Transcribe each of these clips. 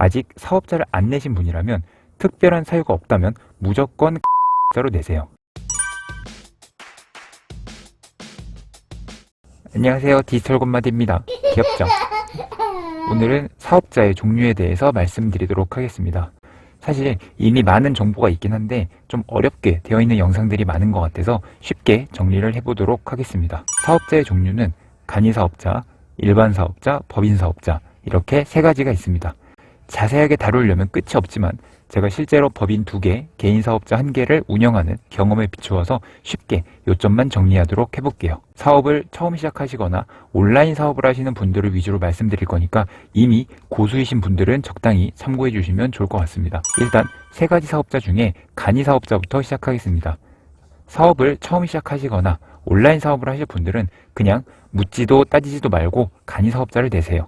아직 사업자를 안 내신 분이라면 특별한 사유가 없다면 무조건 자로 내세요. 안녕하세요. 디지털 곰마디입니다. 귀엽죠? 오늘은 사업자의 종류에 대해서 말씀드리도록 하겠습니다. 사실 이미 많은 정보가 있긴 한데 좀 어렵게 되어 있는 영상들이 많은 것 같아서 쉽게 정리를 해보도록 하겠습니다. 사업자의 종류는 간이사업자, 일반사업자, 법인사업자 이렇게 세 가지가 있습니다. 자세하게 다루려면 끝이 없지만 제가 실제로 법인 2개, 개인사업자 1개를 운영하는 경험에 비추어서 쉽게 요점만 정리하도록 해볼게요. 사업을 처음 시작하시거나 온라인 사업을 하시는 분들을 위주로 말씀드릴 거니까 이미 고수이신 분들은 적당히 참고해 주시면 좋을 것 같습니다. 일단 세 가지 사업자 중에 간이사업자부터 시작하겠습니다. 사업을 처음 시작하시거나 온라인 사업을 하실 분들은 그냥 묻지도 따지지도 말고 간이사업자를 내세요.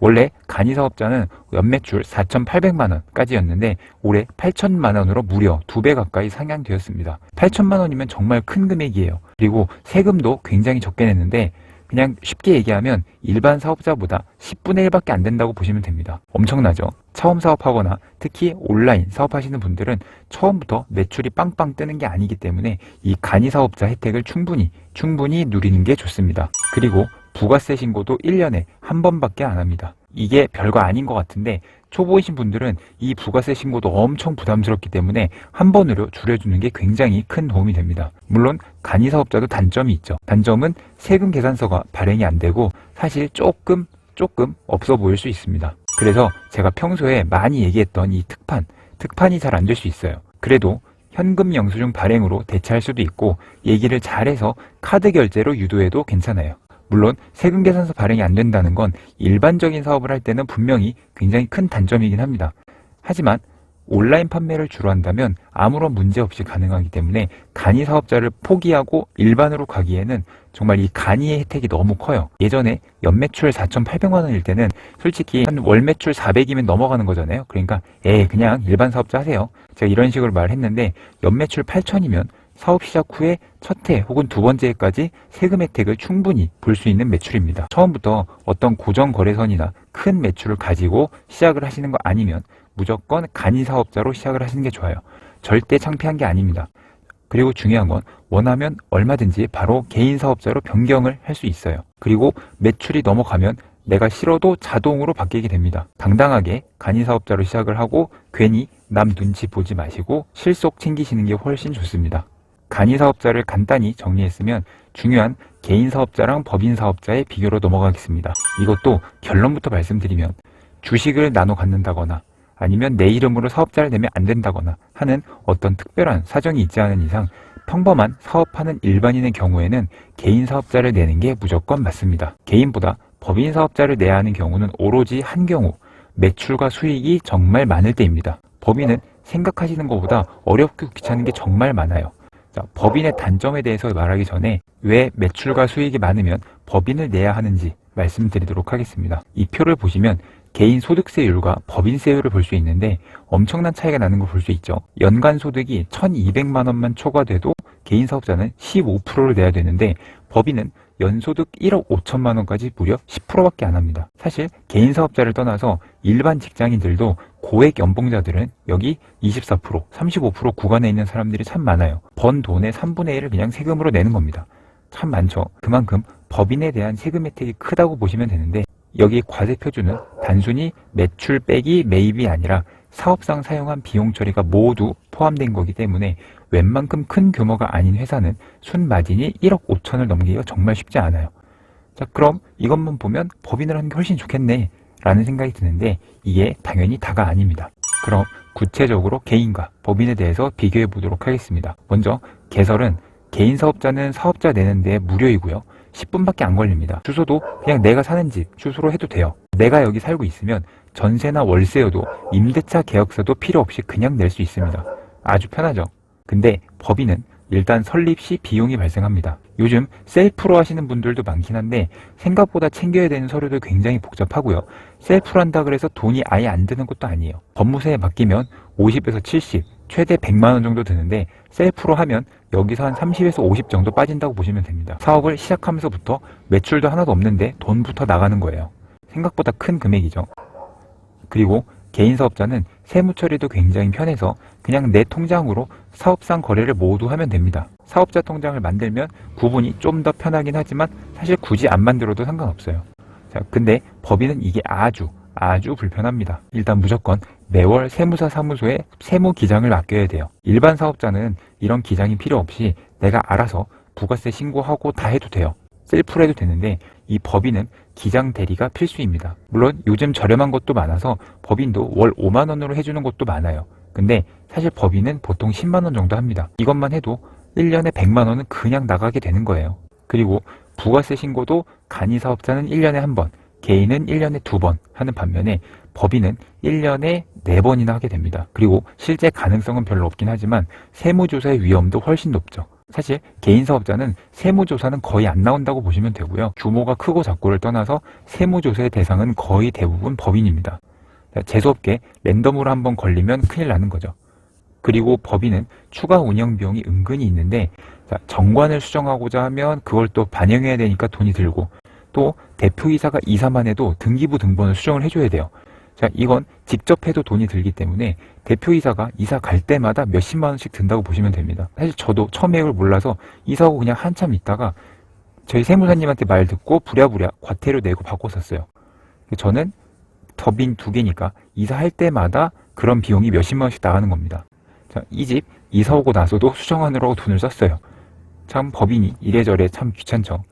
원래 간이사업자는 연매출 4,800만원까지였는데 올해 8천만원으로 무려 2배 가까이 상향되었습니다. 8천만원이면 정말 큰 금액이에요. 그리고 세금도 굉장히 적게 냈는데 그냥 쉽게 얘기하면 일반 사업자보다 10분의 1밖에 안 된다고 보시면 됩니다. 엄청나죠? 처음 사업하거나 특히 온라인 사업하시는 분들은 처음부터 매출이 빵빵 뜨는 게 아니기 때문에 이 간이사업자 혜택을 충분히 누리는 게 좋습니다. 그리고 부가세 신고도 1년에 한 번밖에 안 합니다. 이게 별거 아닌 것 같은데 초보이신 분들은 이 부가세 신고도 엄청 부담스럽기 때문에 한 번으로 줄여주는 게 굉장히 큰 도움이 됩니다. 물론 간이사업자도 단점이 있죠. 단점은 세금 계산서가 발행이 안 되고 사실 조금 없어 보일 수 있습니다. 그래서 제가 평소에 많이 얘기했던 이 특판이 잘 안 될 수 있어요. 그래도 현금 영수증 발행으로 대체할 수도 있고 얘기를 잘해서 카드 결제로 유도해도 괜찮아요. 물론 세금 계산서 발행이 안 된다는 건 일반적인 사업을 할 때는 분명히 굉장히 큰 단점이긴 합니다. 하지만 온라인 판매를 주로 한다면 아무런 문제 없이 가능하기 때문에 간이 사업자를 포기하고 일반으로 가기에는 정말 이 간이의 혜택이 너무 커요. 예전에 연매출 4,800만 원일 때는 솔직히 한 월 매출 400이면 넘어가는 거잖아요. 그러니까 그냥 일반 사업자 하세요. 제가 이런 식으로 말했는데 연매출 8천이면 사업 시작 후에 첫 해 혹은 두 번째 해까지 세금 혜택을 충분히 볼 수 있는 매출입니다. 처음부터 어떤 고정 거래선이나 큰 매출을 가지고 시작을 하시는 거 아니면 무조건 간이사업자로 시작을 하시는 게 좋아요. 절대 창피한 게 아닙니다. 그리고 중요한 건 원하면 얼마든지 바로 개인사업자로 변경을 할 수 있어요. 그리고 매출이 넘어가면 내가 싫어도 자동으로 바뀌게 됩니다. 당당하게 간이사업자로 시작을 하고 괜히 남 눈치 보지 마시고 실속 챙기시는 게 훨씬 좋습니다. 간이사업자를 간단히 정리했으면 중요한 개인사업자랑 법인사업자의 비교로 넘어가겠습니다. 이것도 결론부터 말씀드리면 주식을 나눠 갖는다거나 아니면 내 이름으로 사업자를 내면 안 된다거나 하는 어떤 특별한 사정이 있지 않은 이상 평범한 사업하는 일반인의 경우에는 개인사업자를 내는 게 무조건 맞습니다. 개인보다 법인사업자를 내야 하는 경우는 오로지 한 경우 매출과 수익이 정말 많을 때입니다. 법인은 생각하시는 것보다 어렵고 귀찮은 게 정말 많아요. 자, 법인의 단점에 대해서 말하기 전에 왜 매출과 수익이 많으면 법인을 내야 하는지 말씀드리도록 하겠습니다. 이 표를 보시면 개인 소득세율과 법인세율을 볼 수 있는데 엄청난 차이가 나는 걸 볼 수 있죠. 연간 소득이 1,200만 원만 초과돼도 개인 사업자는 15%를 내야 되는데 법인은 연소득 1억 5천만 원까지 무려 10%밖에 안 합니다. 사실 개인 사업자를 떠나서 일반 직장인들도 고액 연봉자들은 여기 24%, 35% 구간에 있는 사람들이 참 많아요. 번 돈의 3분의 1을 그냥 세금으로 내는 겁니다. 참 많죠. 그만큼 법인에 대한 세금 혜택이 크다고 보시면 되는데 여기 과세 표준은 단순히 매출 빼기 매입이 아니라 사업상 사용한 비용 처리가 모두 포함된 거기 때문에 웬만큼 큰 규모가 아닌 회사는 순마진이 1억 5천을 넘기기가 정말 쉽지 않아요. 자, 그럼 이것만 보면 법인을 하는 게 훨씬 좋겠네 라는 생각이 드는데 이게 당연히 다가 아닙니다. 그럼 구체적으로 개인과 법인에 대해서 비교해 보도록 하겠습니다. 먼저 개설은 개인 사업자는 사업자 내는데 무료이고요. 10분밖에 안 걸립니다. 주소도 그냥 내가 사는 집 주소로 해도 돼요. 내가 여기 살고 있으면 전세나 월세여도 임대차 계약서도 필요 없이 그냥 낼 수 있습니다. 아주 편하죠. 근데 법인은 일단 설립 시 비용이 발생합니다. 요즘 셀프로 하시는 분들도 많긴 한데 생각보다 챙겨야 되는 서류도 굉장히 복잡하고요. 셀프로 한다 그래서 돈이 아예 안 드는 것도 아니에요. 법무사에 맡기면 50에서 70, 최대 100만 원 정도 드는데 셀프로 하면 여기서 한 30에서 50 정도 빠진다고 보시면 됩니다. 사업을 시작하면서부터 매출도 하나도 없는데 돈부터 나가는 거예요. 생각보다 큰 금액이죠. 그리고 개인 사업자는 세무 처리도 굉장히 편해서 그냥 내 통장으로 사업상 거래를 모두 하면 됩니다. 사업자 통장을 만들면 구분이 좀 더 편하긴 하지만 사실 굳이 안 만들어도 상관없어요. 자, 근데 법인은 이게 아주 불편합니다. 일단 무조건 매월 세무사 사무소에 세무 기장을 맡겨야 돼요. 일반 사업자는 이런 기장이 필요 없이 내가 알아서 부가세 신고하고 다 해도 돼요. 셀프로 해도 되는데 이 법인은 기장 대리가 필수입니다. 물론 요즘 저렴한 것도 많아서 법인도 월 5만 원으로 해주는 것도 많아요. 근데 사실 법인은 보통 10만 원 정도 합니다. 이것만 해도 1년에 100만 원은 그냥 나가게 되는 거예요. 그리고 부가세 신고도 간이 사업자는 1년에 한 번, 개인은 1년에 2번 하는 반면에 법인은 1년에 4번이나 하게 됩니다. 그리고 실제 가능성은 별로 없긴 하지만 세무조사의 위험도 훨씬 높죠. 사실 개인 사업자는 세무조사는 거의 안 나온다고 보시면 되고요. 규모가 크고 작고를 떠나서 세무조사의 대상은 거의 대부분 법인입니다. 재수없게 랜덤으로 한번 걸리면 큰일 나는 거죠. 그리고 법인은 추가 운영 비용이 은근히 있는데 정관을 수정하고자 하면 그걸 또 반영해야 되니까 돈이 들고 또 대표이사가 이사만 해도 등기부 등본을 수정을 해줘야 돼요. 자, 이건 직접 해도 돈이 들기 때문에 대표이사가 이사 갈 때마다 몇십만 원씩 든다고 보시면 됩니다. 사실 저도 처음에 이걸 몰라서 이사하고 그냥 한참 있다가 저희 세무사님한테 말 듣고 부랴부랴 과태료 내고 바꿨었어요. 저는 법인 2개니까 이사할 때마다 그런 비용이 몇십만 원씩 나가는 겁니다. 자, 이 집 이사 오고 나서도 수정하느라고 돈을 썼어요. 참 법인이 이래저래 참 귀찮죠.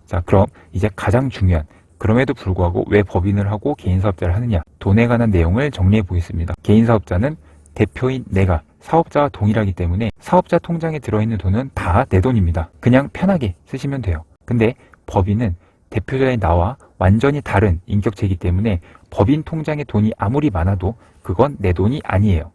자, 그럼 이제 가장 중요한 그럼에도 불구하고 왜 법인을 하고 개인 사업자를 하느냐 돈에 관한 내용을 정리해 보겠습니다. 개인 사업자는 대표인 내가 사업자와 동일하기 때문에 사업자 통장에 들어있는 돈은 다 내 돈입니다. 그냥 편하게 쓰시면 돼요. 근데 법인은 대표자인 나와 완전히 다른 인격체이기 때문에 법인 통장에 돈이 아무리 많아도 그건 내 돈이 아니에요.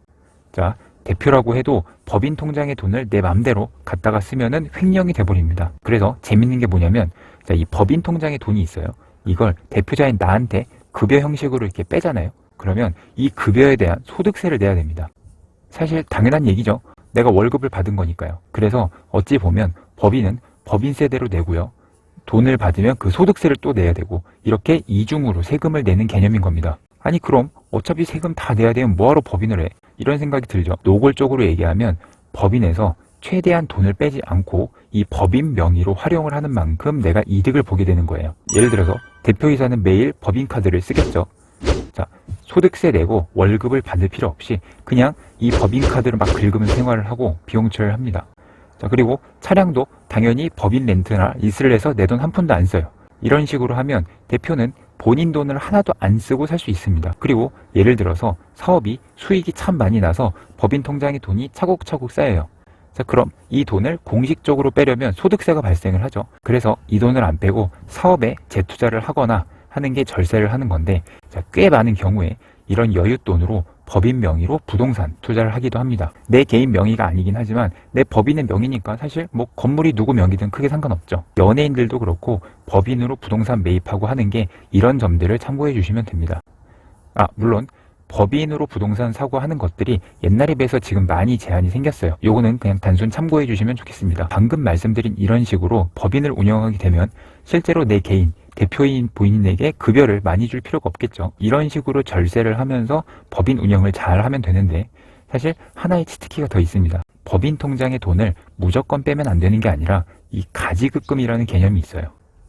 자, 대표라고 해도 법인 통장에 돈을 내 맘대로 갖다가 쓰면은 횡령이 돼버립니다. 그래서 재밌는 게 뭐냐면 자, 이 법인 통장에 돈이 있어요. 이걸 대표자인 나한테 급여 형식으로 이렇게 빼잖아요. 그러면 이 급여에 대한 소득세를 내야 됩니다. 사실 당연한 얘기죠. 내가 월급을 받은 거니까요. 그래서 어찌 보면 법인은 법인세대로 내고요. 돈을 받으면 그 소득세를 또 내야 되고 이렇게 이중으로 세금을 내는 개념인 겁니다. 아니 그럼 어차피 세금 다 내야 되면 뭐하러 법인을 해? 이런 생각이 들죠. 노골적으로 얘기하면 법인에서 최대한 돈을 빼지 않고 이 법인 명의로 활용을 하는 만큼 내가 이득을 보게 되는 거예요. 예를 들어서 대표이사는 매일 법인카드를 쓰겠죠. 자, 소득세 내고 월급을 받을 필요 없이 그냥 이 법인카드를 막 긁으면서 생활을 하고 비용 처리를 합니다. 자, 그리고 차량도 당연히 법인 렌트나 리스를 해서 내 돈 한 푼도 안 써요. 이런 식으로 하면 대표는 본인 돈을 하나도 안 쓰고 살 수 있습니다. 그리고 예를 들어서 사업이 수익이 참 많이 나서 법인 통장에 돈이 차곡차곡 쌓여요. 자, 그럼 이 돈을 공식적으로 빼려면 소득세가 발생을 하죠. 그래서 이 돈을 안 빼고 사업에 재투자를 하거나 하는 게 절세를 하는 건데 자, 꽤 많은 경우에 이런 여윳돈으로 법인 명의로 부동산 투자를 하기도 합니다. 내 개인 명의가 아니긴 하지만 내 법인의 명의니까 사실 뭐 건물이 누구 명의든 크게 상관없죠. 연예인들도 그렇고 법인으로 부동산 매입하고 하는 게 이런 점들을 참고해 주시면 됩니다. 물론 법인으로 부동산 사고 하는 것들이 옛날에 비해서 지금 많이 제한이 생겼어요. 요거는 그냥 단순 참고해 주시면 좋겠습니다. 방금 말씀드린 이런 식으로 법인을 운영하게 되면 실제로 내 개인 대표인 본인에게 급여를 많이 줄 필요가 없겠죠. 이런 식으로 절세를 하면서 법인 운영을 잘 하면 되는데 사실 하나의 치트키가 더 있습니다. 법인 통장에 돈을 무조건 빼면 안 되는 게 아니라 이 가지급금이라는 개념이 있어요.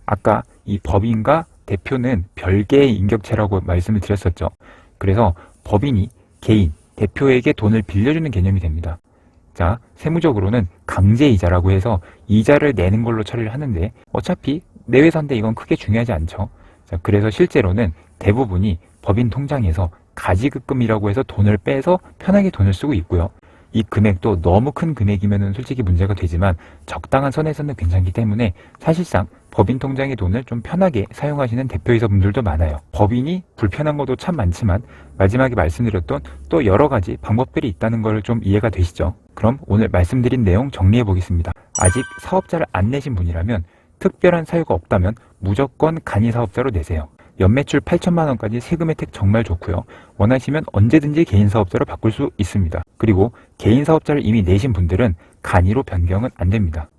아까 이 법인과 대표는 별개의 인격체라고 말씀을 드렸었죠. 그래서 법인이 개인, 대표에게 돈을 빌려주는 개념이 됩니다. 자, 세무적으로는 강제이자라고 해서 이자를 내는 걸로 처리를 하는데 어차피 내 회사인데 이건 크게 중요하지 않죠. 자, 그래서 실제로는 대부분이 법인 통장에서 가지급금이라고 해서 돈을 빼서 편하게 돈을 쓰고 있고요. 이 금액도 너무 큰 금액이면 솔직히 문제가 되지만 적당한 선에서는 괜찮기 때문에 사실상 법인 통장의 돈을 좀 편하게 사용하시는 대표이사분들도 많아요. 법인이 불편한 것도 참 많지만 마지막에 말씀드렸던 또 여러 가지 방법들이 있다는 걸 좀 이해가 되시죠? 그럼 오늘 말씀드린 내용 정리해 보겠습니다. 아직 사업자를 안 내신 분이라면 특별한 사유가 없다면 무조건 간이 사업자로 내세요. 연매출 8천만 원까지 세금 혜택 정말 좋고요. 원하시면 언제든지 개인 사업자로 바꿀 수 있습니다. 그리고 개인 사업자를 이미 내신 분들은 간이로 변경은 안 됩니다.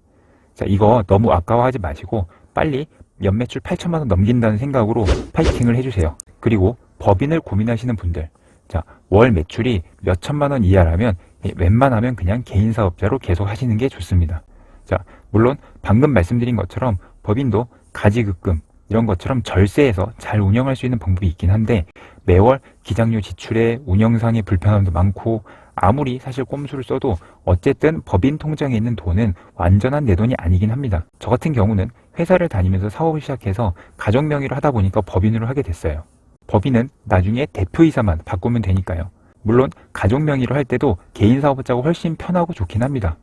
자, 이거 너무 아까워하지 마시고 빨리 연매출 8천만 원 넘긴다는 생각으로 파이팅을 해주세요. 그리고 법인을 고민하시는 분들, 자, 월 매출이 몇 천만 원 이하라면 웬만하면 그냥 개인 사업자로 계속 하시는 게 좋습니다. 자, 물론 방금 말씀드린 것처럼 법인도 가지급금 이런 것처럼 절세해서 잘 운영할 수 있는 방법이 있긴 한데 매월 기장료 지출에 운영상의 불편함도 많고 아무리 사실 꼼수를 써도 어쨌든 법인 통장에 있는 돈은 완전한 내 돈이 아니긴 합니다. 저 같은 경우는 회사를 다니면서 사업을 시작해서 가족 명의로 하다 보니까 법인으로 하게 됐어요. 법인은 나중에 대표이사만 바꾸면 되니까요. 물론 가족 명의로 할 때도 개인 사업자가 훨씬 편하고 좋긴 합니다.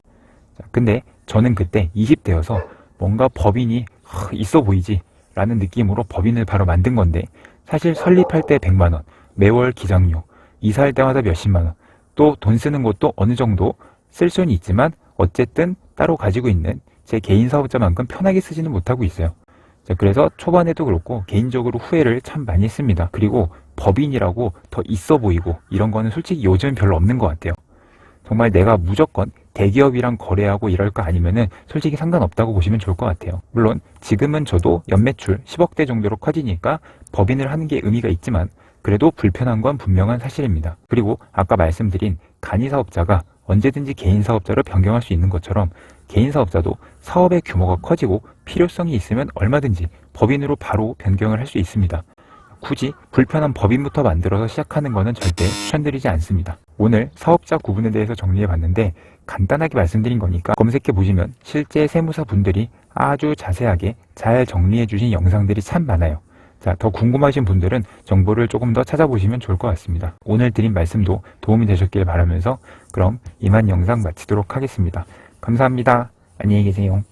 자, 근데 저는 그때 20대여서 뭔가 법인이 있어 보이지 라는 느낌으로 법인을 바로 만든 건데 사실 설립할 때 100만 원, 매월 기장료, 이사할 때마다 몇십만 원, 또 돈 쓰는 것도 어느 정도 쓸 수는 있지만 어쨌든 따로 가지고 있는 제 개인 사업자만큼 편하게 쓰지는 못하고 있어요. 자, 그래서 초반에도 그렇고 개인적으로 후회를 참 많이 했습니다. 그리고 법인이라고 더 있어 보이고 이런 거는 솔직히 요즘 별로 없는 것 같아요. 정말 내가 무조건 대기업이랑 거래하고 이럴 거 아니면은 솔직히 상관없다고 보시면 좋을 것 같아요. 물론 지금은 저도 연매출 10억대 정도로 커지니까 법인을 하는 게 의미가 있지만 그래도 불편한 건 분명한 사실입니다. 그리고 아까 말씀드린 간이 사업자가 언제든지 개인 사업자로 변경할 수 있는 것처럼 개인 사업자도 사업의 규모가 커지고 필요성이 있으면 얼마든지 법인으로 바로 변경을 할 수 있습니다. 굳이 불편한 법인부터 만들어서 시작하는 것은 절대 추천드리지 않습니다. 오늘 사업자 구분에 대해서 정리해 봤는데 간단하게 말씀드린 거니까 검색해 보시면 실제 세무사 분들이 아주 자세하게 잘 정리해 주신 영상들이 참 많아요. 자, 더 궁금하신 분들은 정보를 조금 더 찾아보시면 좋을 것 같습니다. 오늘 드린 말씀도 도움이 되셨길 바라면서 그럼 이만 영상 마치도록 하겠습니다. 감사합니다. 안녕히 계세요.